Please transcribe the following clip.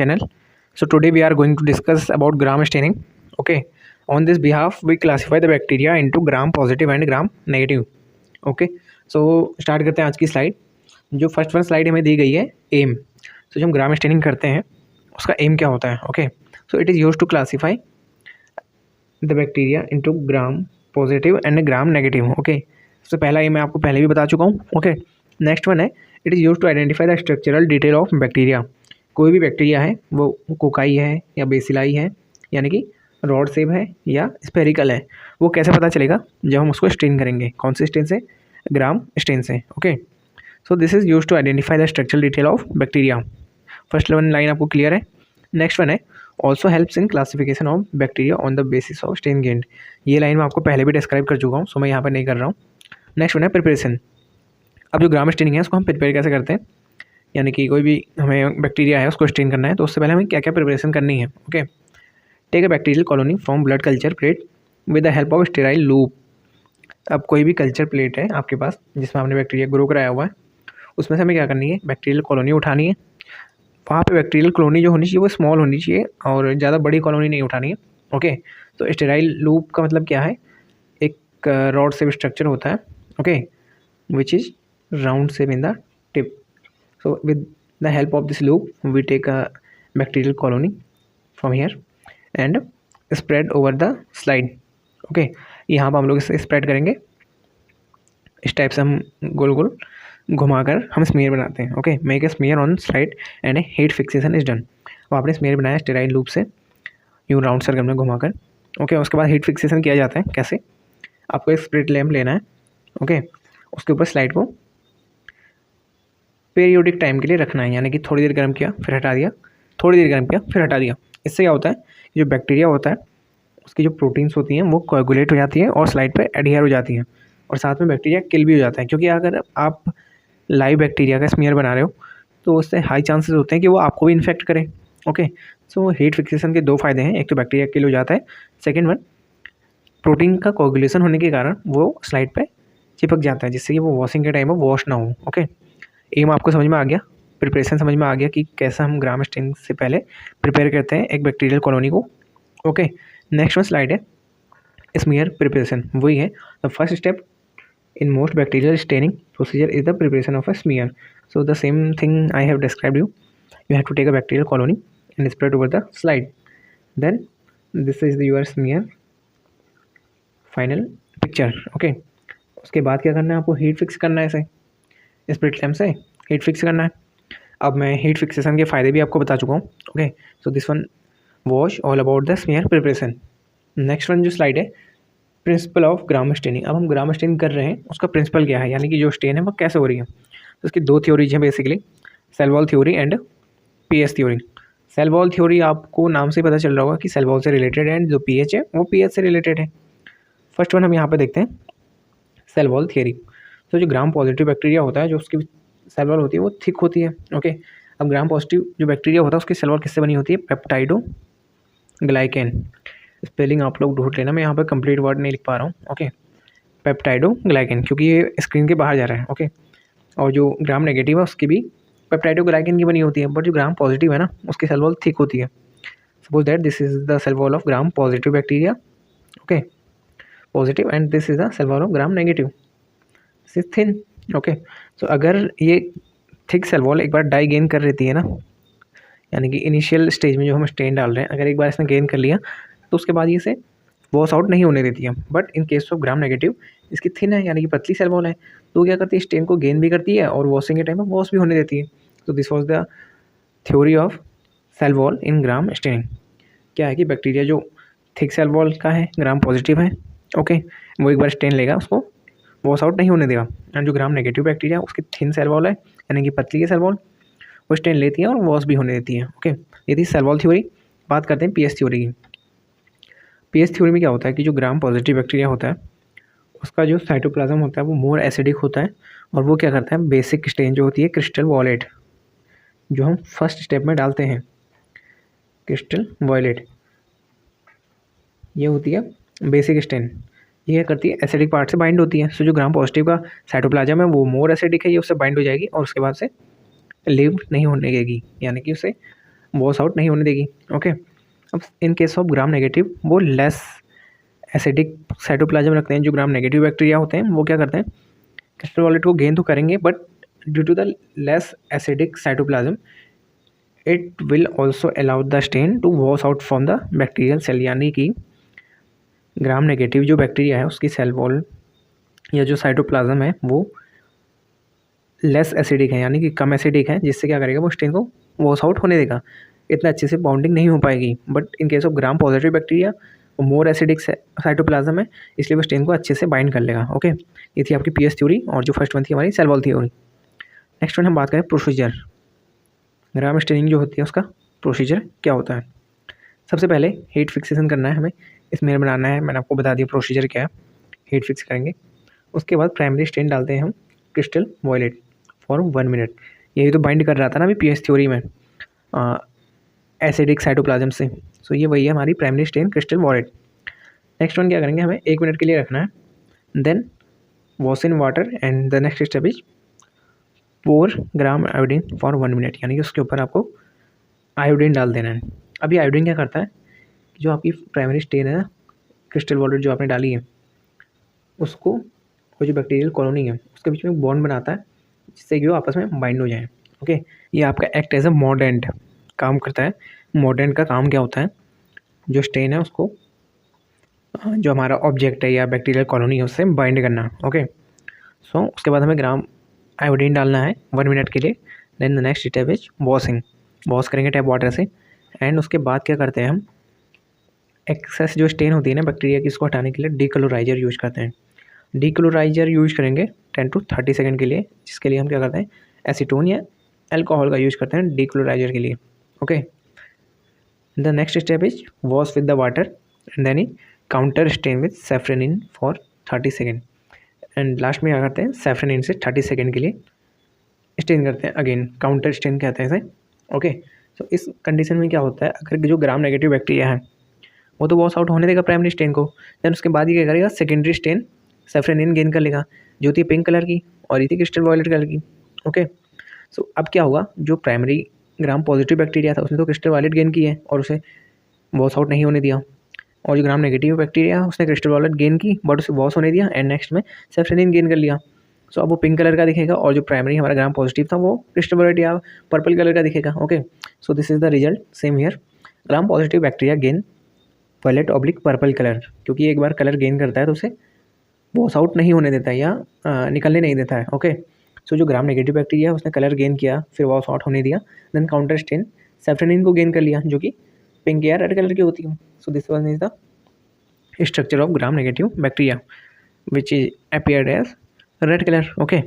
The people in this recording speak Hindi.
channel. So today we are going to discuss about gram staining. Okay. On this behalf, we classify the bacteria into gram positive and gram negative. Okay. So start करते हैं आज की स्लाइड. जो फर्स्ट वन स्लाइड हमें दी गई है एम. तो जब हम ग्राम स्टेनिंग करते हैं उसका एम क्या होता है. Okay. So it is use to classify the bacteria into Gram positive and Gram negative. Okay. सबसे पहला ये मैं आपको पहले भी बता चुका हूँ. ओके. नेक्स्ट वन है it is use to identify the structural detail of bacteria. कोई भी बैक्टीरिया है वो कोकाई है या बेसिलाई है यानी कि रॉड शेप है या स्पेरिकल है, वो कैसे पता चलेगा जब हम उसको स्टेन करेंगे. कौन से स्टेन से? ग्राम स्टेन से. Okay. So this is use to identify the structural detail of bacteria. First one line आपको क्लियर है. नेक्स्ट वन है also helps in classification of bacteria on the basis of stain गेंड. ये लाइन मैं आपको पहले भी डिस्क्राइब कर चुका हूँ, सो मैं यहाँ पर नहीं कर रहा हूँ. नेक्स्ट वन है प्रिपरेशन. अब जो ग्राम स्टेनिंग है उसको हम प्रिपेयर कैसे करते हैं, यानी कि कोई भी हमें बैक्टीरिया है उसको स्टेन करना है तो उससे पहले हमें क्या क्या प्रिपरेशन करनी है. Okay. Take a bacterial colony from blood culture plate with the help of sterile loop. अब कोई भी कल्चर प्लेट है आपके पास जिसमें आपने बैक्टीरिया ग्रो कराया हुआ है, उसमें से हमें क्या करनी है, बैक्टीरियल कॉलोनी उठानी है. वहाँ पे बैक्टीरियल कॉलोनी जो होनी चाहिए वो स्मॉल होनी चाहिए और ज़्यादा बड़ी कॉलोनी नहीं उठानी है. ओके. तो स्टेराइल लूप का मतलब क्या है, एक रॉड शेप स्ट्रक्चर होता है. Okay. Which is round shape in the tip. So with the help of this loop, we take a bacterial colony from here and spread over the slide. Okay. यहाँ पर हम लोग इसे स्प्रेड करेंगे. इस टाइप से हम गोल गोल घुमाकर हम स्मीयर बनाते हैं. Okay. Make a smear on slide and A heat fixation is done. अब आपने स्मीयर बनाया स्टेराइल लूप से यूँ राउंड सर्कल में घुमाकर. ओके. उसके बाद हीट फिक्सेशन किया जाता है. कैसे? आपको एक स्प्रिट लैम्प लेना है. ओके. उसके ऊपर स्लाइड को पीरियोडिक टाइम के लिए रखना है, यानी कि थोड़ी देर गर्म किया फिर हटा दिया, थोड़ी देर गर्म किया फिर हटा दिया. इससे क्या होता है, जो बैक्टीरिया होता है उसकी जो प्रोटीन्स होती हैं वो कोएगुलेट हो जाती हैं और स्लाइड पे एडहियर हो जाती हैं और साथ में बैक्टीरिया किल भी हो जाता है. क्योंकि अगर आप लाइव बैक्टीरिया का स्मीयर बना रहे हो तो उससे हाई चांसेस होते हैं कि वो आपको भी इन्फेक्ट करें. ओके. सो हीट फिक्सेशन के दो फायदे हैं. एक तो बैक्टीरिया किल हो जाता है, सेकेंड वन प्रोटीन का कोएगुलेशन होने के कारण वो स्लाइड पर चिपक जाता है जिससे कि वो वॉशिंग के टाइम में वॉश ना हो. ओके. एम आपको समझ में आ गया, प्रिपरेशन समझ में आ गया कि कैसा हम ग्राम स्टेनिंग से पहले प्रिपेयर करते हैं एक बैक्टीरियल कॉलोनी को. ओके. नेक्स्ट वन स्लाइड है स्मीयर प्रिपरेशन. वही है the first step in most bacterial staining procedure is the preparation of a smear. So the same thing I have described you have to take a bacterial colony and spread over the slide. Then this is your smear final picture. Okay. उसके बाद क्या करना है, आपको हीट फिक्स करना है इसे स्प्रिट लैम्प से हीट फिक्स करना है. अब मैं हीट फिक्सेशन के फ़ायदे भी आपको बता चुका हूँ. Okay. So this one wash all about the smear preparation. Next one जो स्लाइड है प्रिंसिपल ऑफ ग्राम स्टेनिंग. अब हम ग्राम स्टेनिंग कर रहे हैं उसका प्रिंसिपल क्या है, यानी कि जो स्टेन है वो कैसे हो रही है. तो उसकी दो थ्योरीज हैं basically, cell wall theory and pH theory. Cell wall theory आपको नाम से पता चल रहा होगा कि सेल वॉल से रिलेटेड है, एंड जो पीएच है वो पीएच से रिलेटेड है. फर्स्ट वन हम यहाँ पर देखते हैं सेल वॉल थ्योरी. तो जो ग्राम पॉजिटिव बैक्टीरिया होता है जो उसकी सेल वॉल होती है वो थिक होती है. ओके. अब ग्राम पॉजिटिव जो बैक्टीरिया होता है उसकी सेल वॉल किससे बनी होती है, पेप्टाइडो ग्लाइकेन. स्पेलिंग आप लोग ढूंढ लेना, मैं यहाँ पर कंप्लीट वर्ड नहीं लिख पा रहा हूँ. ओके. पेप्टाइडो ग्लाइकेन क्योंकि ये स्क्रीन के बाहर जा रहा है. ओके. और जो ग्राम नेगेटिव है उसकी भी पेप्टाइडो ग्लाइकेन की बनी होती है, बट जो ग्राम पॉजिटिव है ना उसकी सेल वॉल थिक होती है. Suppose that this is the cell wall of gram positive bacteria. Okay. Positive and this is the cell wall of gram negative. Thin. Okay. So अगर ये थिक सेल वॉल एक बार डाई गेन कर लेती है ना, यानी कि इनिशियल स्टेज में जो हम स्टेन डाल रहे हैं अगर एक बार इसने गेन कर लिया तो उसके बाद ये से वॉश आउट नहीं होने देती है. But in case of gram negative इसकी थिन है यानी कि पतली सेल वॉल है, तो क्या करती है स्टेन को गेन भी करती है और वॉशिंग के टाइम में वॉश भी होने देती है. तो this was the theory of cell wall in Gram staining. क्या है कि बैक्टीरिया जो थिक सेल वॉल का है ग्राम पॉजिटिव है. ओके. वो एक बार स्टेन लेगा उसको वॉश आउट नहीं होने देगा. एंड जो ग्राम नेगेटिव बैक्टीरिया उसकी थिन सेल वॉल है यानी कि पतली है सेल वॉल, वो स्टेन लेती है और वॉश भी होने देती है. ओके. ये थी सेल वॉल थ्योरी. बात करते हैं पीएच थ्योरी की. पीएच थ्योरी में क्या होता है कि जो ग्राम पॉजिटिव बैक्टीरिया होता है उसका जो साइटोप्लाज्म होता है वो मोर एसिडिक होता है और वो क्या करता है, बेसिक स्टेन जो होती है क्रिस्टल वॉयलेट जो हम फर्स्ट स्टेप में डालते हैं, क्रिस्टल वॉयलेट ये होती है बेसिक स्टेन. ये क्या करती है, एसिडिक पार्ट से बाइंड होती है. सो जो ग्राम पॉजिटिव का साइटोप्लाज्म है वो मोर एसिडिक है, ये उससे बाइंड हो जाएगी और उसके बाद से लीव नहीं होने देगी, यानी कि उसे वॉश आउट नहीं होने देगी। ओके, अब in case of gram negative वो लेस एसिडिक साइटोप्लाज्म रखते हैं। जो ग्राम नेगेटिव बैक्टीरिया होते हैं वो क्या करते हैं, क्रिस्टल वॉलेट को गेन तो करेंगे but due to the less acidic cytoplasm it will also allow the stain to wash out from the bacterial cell. यानी कि ग्राम नेगेटिव जो बैक्टीरिया है उसकी सेल वॉल या जो साइटोप्लाज्म है वो लेस एसिडिक है, यानी कि कम एसिडिक है, जिससे क्या करेगा वो स्टेन को वॉश आउट होने देगा। इतना अच्छे से बाउंडिंग नहीं हो पाएगी। But in case of gram positive bacteria वो मोर एसिडिक साइटोप्लाज्म है, इसलिए वो स्टेन को अच्छे से बाइंड कर लेगा। ओके, ये थी आपकी पीएस थ्योरी और जो फर्स्ट वन थी हमारी cell wall theory. Next one हम बात करें प्रोसीजर। ग्राम स्टेनिंग जो होती है उसका प्रोसीजर क्या होता है। सबसे पहले हीट फिक्सेशन करना है हमें, इसमें बनाना है। मैंने आपको बता दिया प्रोसीजर क्या है, हीट फिक्स करेंगे। उसके बाद प्राइमरी स्टेन डालते हैं हम क्रिस्टल वॉयलेट फॉर 1 मिनट। यही तो बाइंड कर रहा था ना अभी पीएस थ्योरी में एसिडिक साइटोप्लाज्म से। सो ये वही है हमारी primary stain crystal violet. Next one क्या करेंगे, हमें 1 मिनट के लिए रखना है। Then wash in water and the next step is pour Gram iodine for 1 minute, यानी कि उसके ऊपर आपको आयोडीन डाल देना है। अभी आयोडीन क्या करता है, जो आपकी प्राइमरी स्टेन है क्रिस्टल वॉयलेट जो आपने डाली है उसको, वो जो बैक्टीरियल कॉलोनी है उसके बीच में बॉन्ड बनाता है जिससे कि वो आपस में बाइंड हो जाए। ओके, ये आपका एक्ट एज अ मॉर्डेंट काम करता है। मॉर्डेंट का काम क्या होता है, जो स्टेन है उसको जो हमारा ऑब्जेक्ट है या बैक्टीरियल कॉलोनी है उससे बाइंड करना। ओके, सो उसके बाद हमें ग्राम आयोडीन डालना है 1 मिनट के लिए। Then the next step is washing, wash करेंगे टैप वाटर से। एंड उसके बाद क्या करते हैं हम, एक्सेस जो स्टेन होती है ना बैक्टीरिया की, उसको हटाने के लिए डीक्लोराइजर यूज करते हैं। डीक्लोराइजर यूज करेंगे 10 to 30 सेकंड के लिए, जिसके लिए हम क्या करते हैं एसीटोन या अल्कोहल का यूज करते हैं डीक्लोराइजर के लिए। Okay, the next step is wash with the water and then counter stain with safranin for 30 second. And last में क्या करते हैं सैफ्रनिन से 30 सेकेंड के लिए स्टेन करते हैं, अगेन काउंटर स्टेन कहते हैं इसे। ओके, सो इस कंडीशन में क्या होता है, अगर जो ग्राम नेगेटिव बैक्टीरिया है वो तो वॉश आउट होने देगा प्राइमरी स्टेन को। देन उसके बाद ये क्या करेगा, सेकेंडरी स्टेन सैफ्रनिन गेन कर लेगा, जो थी पिंक कलर की और ये थी क्रिस्टल वॉयलेट कलर की। ओके, सो अब क्या हुआ, जो प्राइमरी ग्राम पॉजिटिव बैक्टीरिया था उसने तो क्रिस्टल वॉयलेट गेन की है और उसे वॉश आउट नहीं होने दिया, और जो ग्राम नेगेटिव बैक्टीरिया उसने क्रिस्टल वॉयलेट गेन की बट उसे वॉश होने दिया एंड नेक्स्ट में सैफ्रनिन गेन कर लिया। सो अब वो पिंक कलर का दिखेगा और जो प्राइमरी हमारा ग्राम पॉजिटिव था वो क्रिस्टल वॉयलेट या पर्पल कलर का दिखेगा। Okay, so this is the result same here. Gram positive bacteria gain violet oblique purple colour, क्योंकि एक बार कलर गेन करता है तो उसे वॉश आउट नहीं होने देता है या निकलने नहीं देता है। ओके, सो जो ग्राम नेगेटिव बैक्टीरिया है उसने कलर गेन किया फिर वॉश आउट होने दिया, देन काउंटर स्टेन सैफ्रनिन को गेन कर लिया जो कि पिंक या रेड कलर की होती है। So this one is the structure of gram negative bacteria which is appeared as red color. Okay,